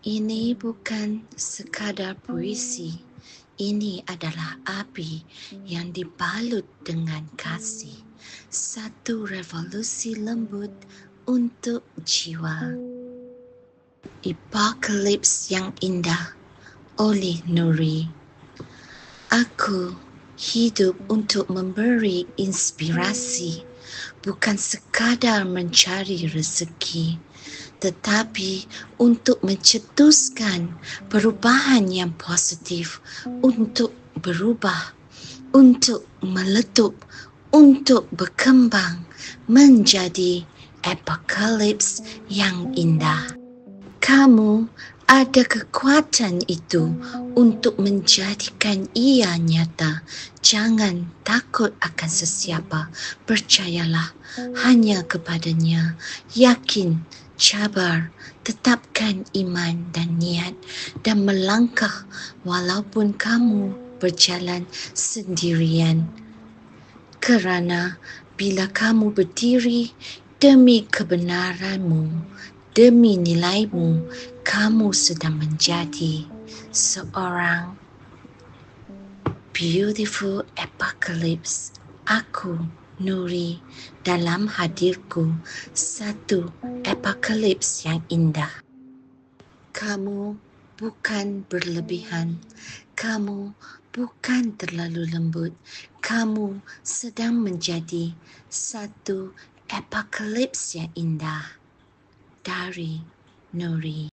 Ini bukan sekadar puisi. Ini adalah api yang dibalut dengan kasih. Satu revolusi lembut untuk jiwa. Apokalips yang indah oleh Nuri. Aku hidup untuk memberi inspirasi, bukan sekadar mencari rezeki, tetapi untuk mencetuskan perubahan yang positif, untuk berubah, untuk meletup, untuk berkembang menjadi apokalips yang indah. Kamu ada kekuatan itu untuk menjadikan ia nyata. Jangan takut akan sesiapa. Percayalah hanya kepadanya. Yakin, cabar, tetapkan iman dan niat dan melangkah walaupun kamu berjalan sendirian. Kerana bila kamu berdiri demi kebenaranmu, demi nilaimu, kamu sedang menjadi seorang beautiful apocalypse. Aku, Nuri, dalam hadirku satu apocalypse yang indah. Kamu bukan berlebihan. Kamu bukan terlalu lembut. Kamu sedang menjadi satu apocalypse yang indah. Dari Nuri.